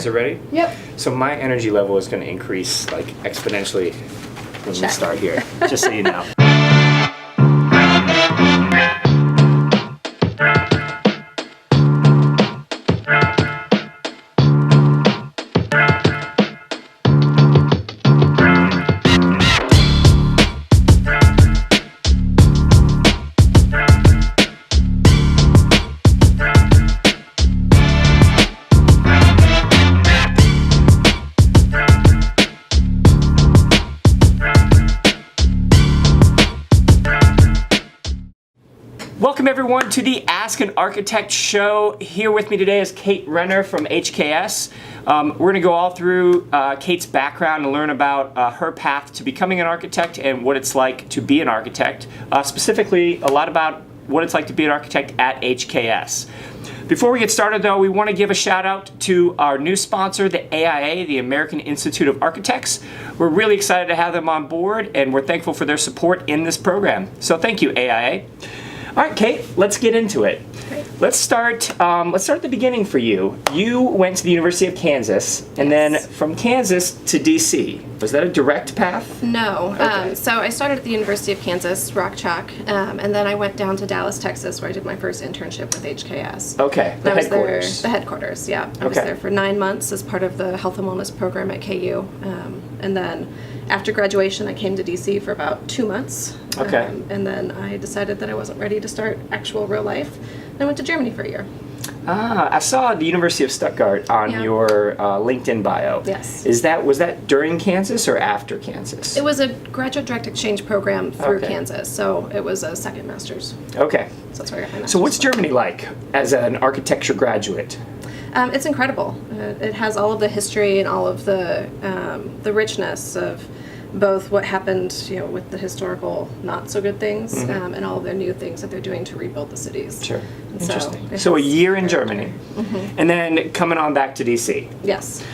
Is it ready? Yep. So my energy level is going to increase like exponentially when we start here, just so you know. Welcome everyone to the Ask an Architect show. Here with me today is Kate Renner from HKS. We're going to go all through Kate's background and learn about her path to becoming an architect and what it's like to be an architect. Specifically, a lot about what it's like to be an architect at HKS. Before we get started though, we want to give a shout out to our new sponsor, the AIA, the American Institute of Architects. We're really excited to have them on board and we're thankful for their support in this program. So thank you, AIA. All right, Kate, let's get into it. Great. Let's start at the beginning for you. You went to the University of Kansas, and then from Kansas to DC. Was that a direct path? No. Okay. So I started at the University of Kansas, Rock Chalk, and then I went down to Dallas, Texas, where I did my first internship with HKS. Okay, the headquarters. The headquarters, yeah. I was there for 9 months as part of the Health and Wellness program at KU. And then after graduation, I came to DC for about 2 months. Okay. And then I decided that I wasn't ready to start actual real life. And I went to Germany for a year. I saw the University of Stuttgart on your LinkedIn bio. Yes. Was that during Kansas or after Kansas? It was a graduate direct exchange program through Kansas, so it was a second master's. Okay. So that's where I got my master's. So what's Germany like as an architecture graduate? It's incredible. It has all of the history and all of the richness of both what happened, with the historical not so good things, and all of the new things that they're doing to rebuild the cities. Sure. And Interesting. So a year in Germany, and then coming on back to DC. Yes.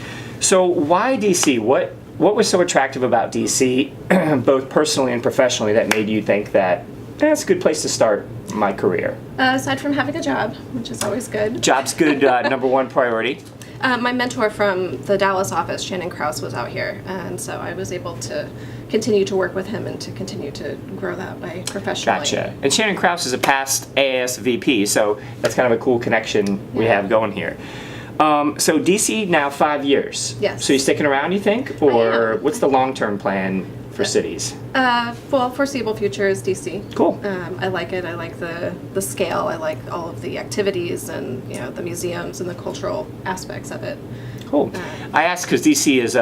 So why DC? What was so attractive about DC, both personally and professionally, that made you think that that's a good place to start my career? Aside from having a job, which is always good. Job's good, number one priority. My mentor from the Dallas office, Shannon Krause, was out here, and so I was able to continue to work with him and to continue to grow that way professionally. Gotcha. And Shannon Krause is a past AIAS VP, so that's kind of a cool connection we have going here. So DC now 5 years. Yes. So you sticking around, you think, or what's the long-term plan for cities? Foreseeable future is DC. Cool. I like it. I like the scale. I like all of the activities and the museums and the cultural aspects of it. Cool. I ask because DC is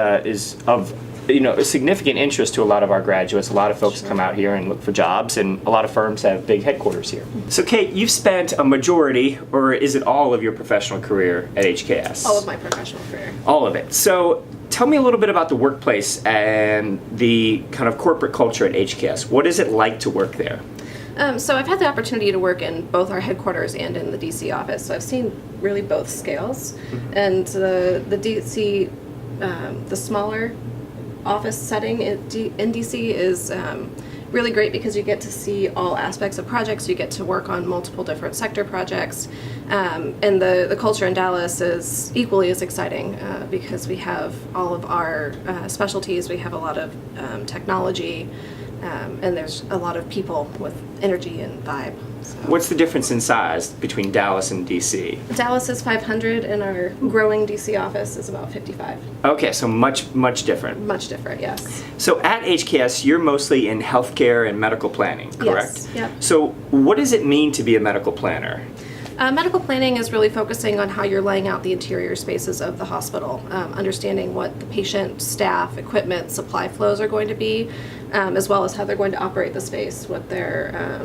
of a significant interest to a lot of our graduates. A lot of folks come out here and look for jobs, and a lot of firms have big headquarters here. So Kate, you've spent a majority, or is it all of your professional career at HKS? All of my professional career. All of it. So tell me a little bit about the workplace and the kind of corporate culture at HKS. What is it like to work there? So I've had the opportunity to work in both our headquarters and in the DC office. So I've seen really both scales. And the DC, the smaller office setting in DC is really great because you get to see all aspects of projects. You get to work on multiple different sector projects. And the culture in Dallas is equally as exciting because we have all of our specialties. We have a lot of technology. And there's a lot of people with energy and vibe. So. What's the difference in size between Dallas and DC? Dallas is 500 and our growing DC office is about 55. Okay, so much different. Much different, yes. So at HKS, you're mostly in healthcare and medical planning, correct? Yes, yep. So what does it mean to be a medical planner? Medical planning is really focusing on how you're laying out the interior spaces of the hospital, understanding what the patient, staff, equipment, supply flows are going to be, as well as how they're going to operate the space, what their...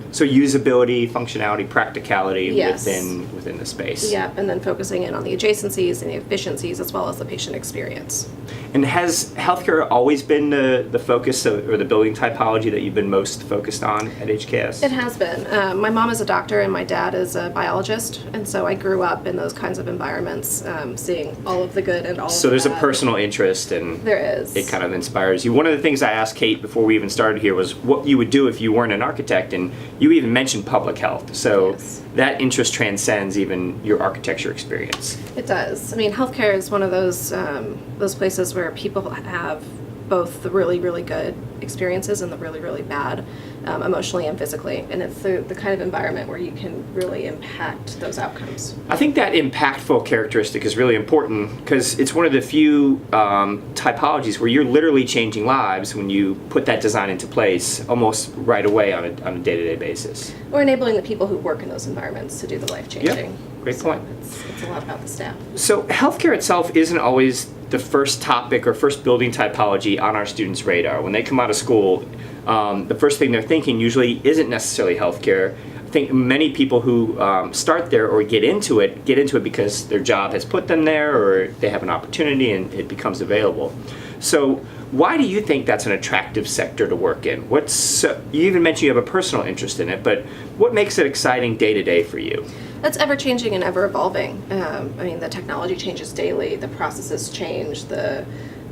So usability, functionality, practicality yes. within the space. Yep, and then focusing in on the adjacencies and the efficiencies as well as the patient experience. And has healthcare always been the focus or the building typology that you've been most focused on at HKS? It has been. My mom is a doctor and my dad is a biologist, and so I grew up in those kinds of environments, seeing all of the good and all of the So there's bad. a personal interest, and there is. It kind of inspires you. One of the things I asked Kate before we even started here was what you would do if you weren't an architect, and you even mentioned public health. So Yes. that interest transcends even your architecture experience. It does. I mean, healthcare is one of those places where people have both the really, really good experiences and the really, really bad, emotionally and physically. And it's the kind of environment where you can really impact those outcomes. I think that impactful characteristic is really important because it's one of the few typologies where you're literally changing lives when you put that design into place almost right away on a day-to-day basis. Or enabling the people who work in those environments to do the life-changing. Yep. Great point. It's a lot about the staff. So healthcare itself isn't always the first topic or first building typology on our students' radar. When they come out of school, the first thing they're thinking usually isn't necessarily healthcare. I think many people who start there or get into it because their job has put them there or they have an opportunity and it becomes available. So why do you think that's an attractive sector to work in? You even mentioned you have a personal interest in it, but what makes it exciting day to day for you? That's ever changing and ever evolving. I mean, the technology changes daily, the processes change, the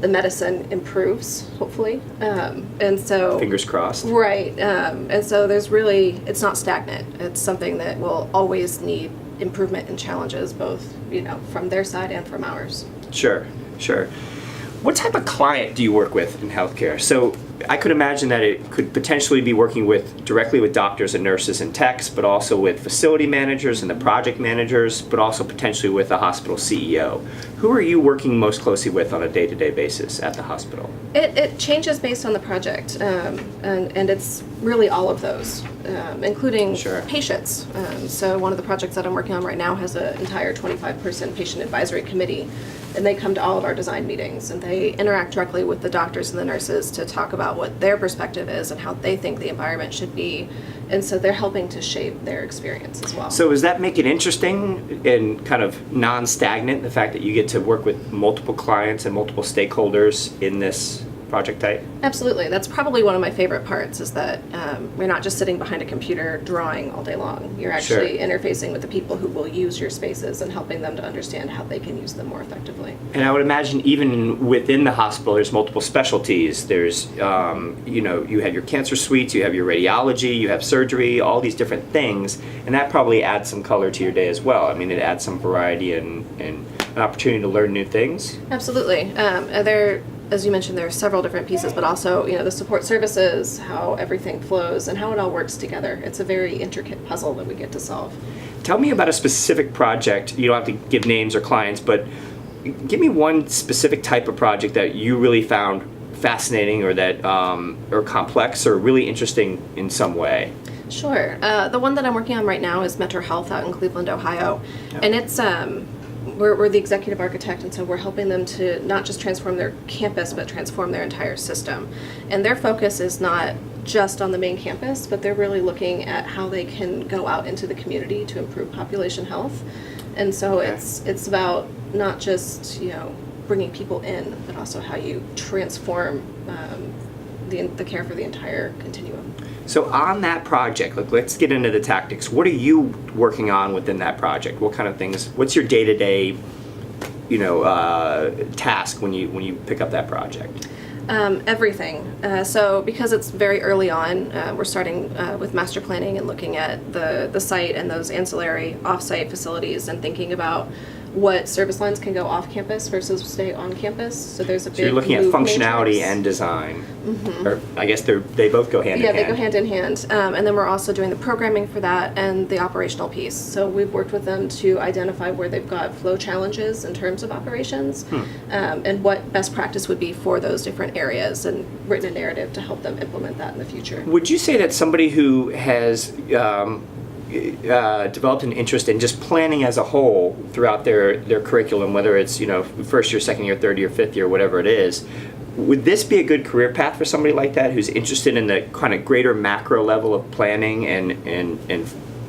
medicine improves, hopefully. And so Fingers crossed. Right. And so it's not stagnant. It's something that will always need improvement and challenges, both, from their side and from ours. Sure. What type of client do you work with in healthcare? So I could imagine that it could potentially be working directly with doctors and nurses and techs, but also with facility managers and the project managers, but also potentially with the hospital CEO. Who are you working most closely with on a day-to-day basis at the hospital? It changes based on the project, and it's really all of those, including Sure. patients. So one of the projects that I'm working on right now has an entire 25-person patient advisory committee, and they come to all of our design meetings, and they interact directly with the doctors and the nurses to talk about what their perspective is and how they think the environment should be. And so they're helping to shape their experience as well. So does that make it interesting and kind of non-stagnant, the fact that you get to work with multiple clients and multiple stakeholders in this project type? Absolutely. That's probably one of my favorite parts, is that we're not just sitting behind a computer drawing all day long. You're actually interfacing with the people who will use your spaces and helping them to understand how they can use them more effectively. And I would imagine even within the hospital, there's multiple specialties. There's, you have your cancer suites, you have your radiology, you have surgery, all these different things, and that probably adds some color to your day as well. I mean, it adds some variety and an opportunity to learn new things. Absolutely. As you mentioned, there are several different pieces, but also, the support services, how everything flows, and how it all works together. It's a very intricate puzzle that we get to solve. Tell me about a specific project. You don't have to give names or clients, but give me one specific type of project that you really found fascinating or that or complex or really interesting in some way. Sure. The one that I'm working on right now is Metro Health out in Cleveland, Ohio, and it's we're the executive architect, and so we're helping them to not just transform their campus, but transform their entire system. And their focus is not just on the main campus, but they're really looking at how they can go out into the community to improve population health. And so it's about not just bringing people in, but also how you transform the care for the entire continuum. So on that project, let's get into the tactics. What are you working on within that project? What kind of things? What's your day-to-day, task when you pick up that project? Everything. So because it's very early on, we're starting with master planning and looking at the site and those ancillary off-site facilities and thinking about what service lines can go off campus versus stay on campus. So there's a big So you're looking at functionality matrix. and design. Mm-hmm. Or I guess they both go hand in hand. Yeah, they go hand in hand. And then we're also doing the programming for that and the operational piece. So we've worked with them to identify where they've got flow challenges in terms of operations and what best practice would be for those different areas, and written a narrative to help them implement that in the future. Would you say that somebody who has developed an interest in just planning as a whole throughout their curriculum, whether it's first year, second year, third year, fifth year, whatever it is, would this be a good career path for somebody like that who's interested in the kind of greater macro level of planning and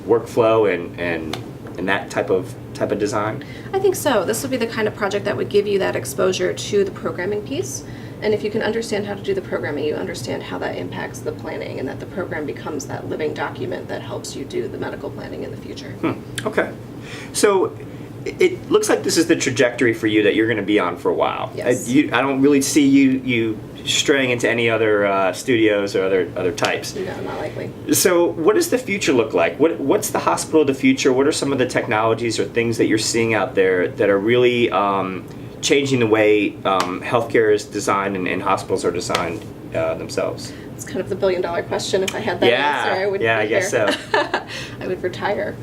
workflow and that type of design? I think so. This would be the kind of project that would give you that exposure to the programming piece. And if you can understand how to do the programming, you understand how that impacts the planning, and that the program becomes that living document that helps you do the medical planning in the future. Okay. So it looks like this is the trajectory for you that you're going to be on for a while. Yes. I don't really see you straying into any other studios or other types. No, not likely. So what does the future look like? What's the hospital of the future? What are some of the technologies or things that you're seeing out there that are really changing the way healthcare is designed and hospitals are designed themselves? It's kind of the billion-dollar question. If I had that answer, I would be I guess here. so. I would retire.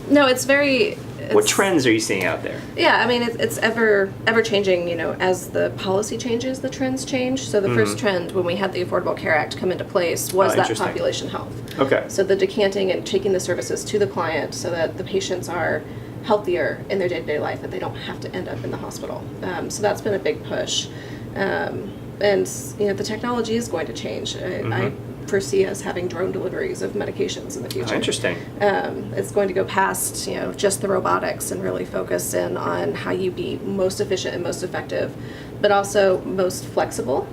No, it's very... What trends are you seeing out there? Yeah, I mean, it's ever changing. You know, as the policy changes, the trends change. So the first trend when we had the Affordable Care Act come into place was that population health. Okay. So the decanting and taking the services to the client so that the patients are healthier in their day-to-day life, that they don't have to end up in the hospital. So that's been a big push. And you know, the technology is going to change. I foresee us having drone deliveries of medications in the future. Oh, interesting. It's going to go past, you know, just the robotics and really focus in on how you be most efficient and most effective, but also most flexible,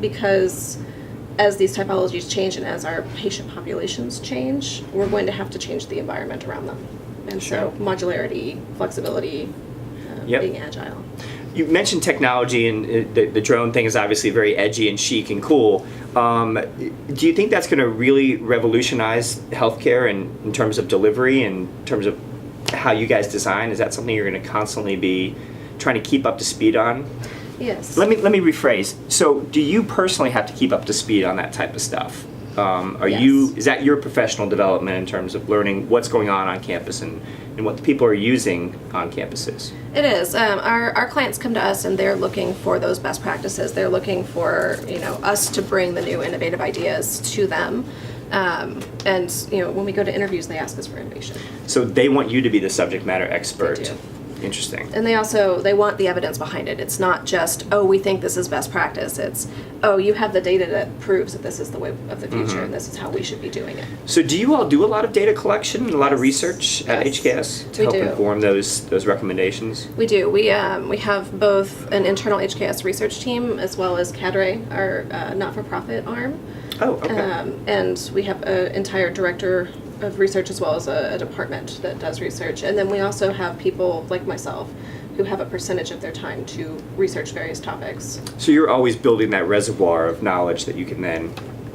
because as these typologies change and as our patient populations change, we're going to have to change the environment around them. And so modularity, flexibility, being agile. You mentioned technology, and the drone thing is obviously very edgy and chic and cool. Do you think that's going to really revolutionize healthcare in terms of delivery, in terms of how you guys design? Is that something you're going to constantly be trying to keep up to speed on? Yes. Let me rephrase. So, do you personally have to keep up to speed on that type of stuff? Yes. Is that your professional development in terms of learning what's going on campus and what the people are using on campuses? It is. Our clients come to us and they're looking for those best practices. They're looking for, you know, us to bring the new innovative ideas to them. And you know, when we go to interviews, they ask us for innovation. So they want you to be the subject matter expert. They do. Interesting. And they want the evidence behind it. It's not just, oh, we think this is best practice. It's, oh, you have the data that proves that this is the way of the future and this is how we should be doing it. So do you all do a lot of data collection and a lot of research at Yes. HKS to We help do. inform those recommendations? We do. We have both an internal HKS research team as well as Cadre, our not-for-profit arm. Oh, okay. And we have an entire director of research as well as a department that does research. And then we also have people like myself who have a percentage of their time to research various topics. So you're always building that reservoir of knowledge that you can then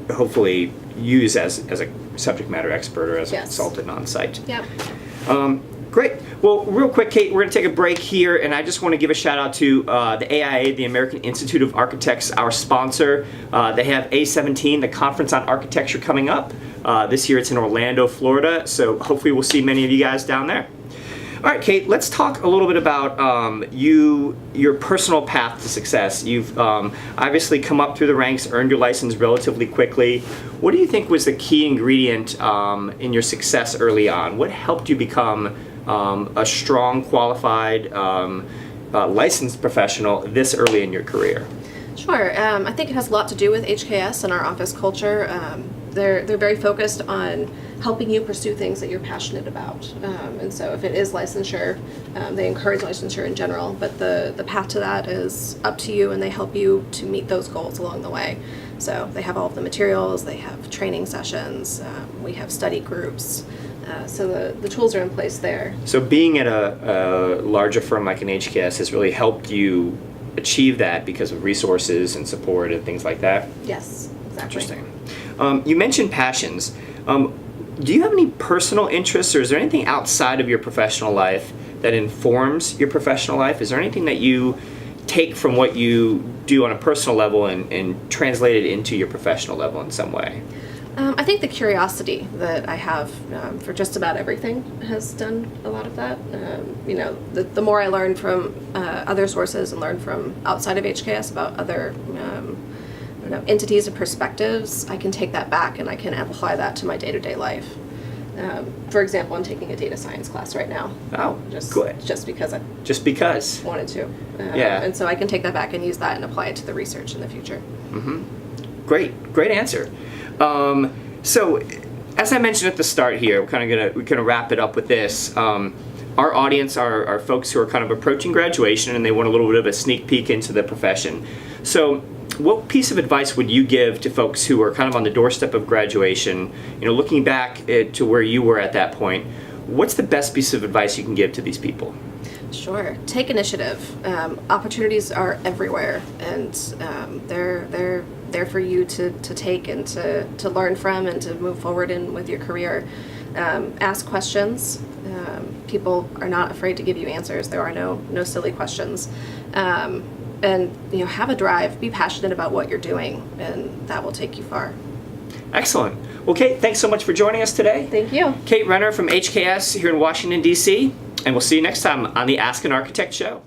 hopefully use as a subject matter expert or as a consultant on site. Yeah. Great. Well, real quick, Kate, we're going to take a break here, and I just want to give a shout out to the AIA, the American Institute of Architects, our sponsor. They have A17, the Conference on Architecture, coming up. This year it's in Orlando, Florida, so hopefully we'll see many of you guys down there. All right, Kate, let's talk a little bit about your personal path to success. You've obviously come up through the ranks, earned your license relatively quickly. What do you think was the key ingredient in your success early on? What helped you become a strong, qualified, licensed professional this early in your career? Sure. I think it has a lot to do with HKS and our office culture. They're very focused on helping you pursue things that you're passionate about. And so if it is licensure, they encourage licensure in general, but the path to that is up to you, and they help you to meet those goals along the way. So they have all of the materials, they have training sessions, we have study groups. So the tools are in place there. So being at a larger firm like an HKS has really helped you achieve that because of resources and support and things like that? Yes, exactly. Interesting. You mentioned passions. Do you have any personal interests, or is there anything outside of your professional life that informs your professional life? Is there anything that you take from what you do on a personal level and translate it into your professional level in some way? I think the curiosity that I have for just about everything has done a lot of that. You know, the more I learn from other sources and learn from outside of HKS about other entities and perspectives, I can take that back and I can apply that to my day-to-day life. For example, I'm taking a data science class right now. Oh, good. Just because I wanted to. Yeah. And so I can take that back and use that and apply it to the research in the future. Mm-hmm. Great answer. So, as I mentioned at the start here, we're gonna wrap it up with this. Our audience are folks who are kind of approaching graduation and they want a little bit of a sneak peek into the profession. So, what piece of advice would you give to folks who are kind of on the doorstep of graduation, looking back to where you were at that point? what's the best piece of advice you can give to these people? Sure. Take initiative. Opportunities are everywhere, and they're there for you to take and to learn from and to move forward in with your career. Ask questions. People are not afraid to give you answers. There are no silly questions. And have a drive. Be passionate about what you're doing, and that will take you far. Excellent. Well, Kate, thanks so much for joining us today. Thank you. Kate Renner from HKS here in Washington, D.C., and we'll see you next time on the Ask an Architect Show.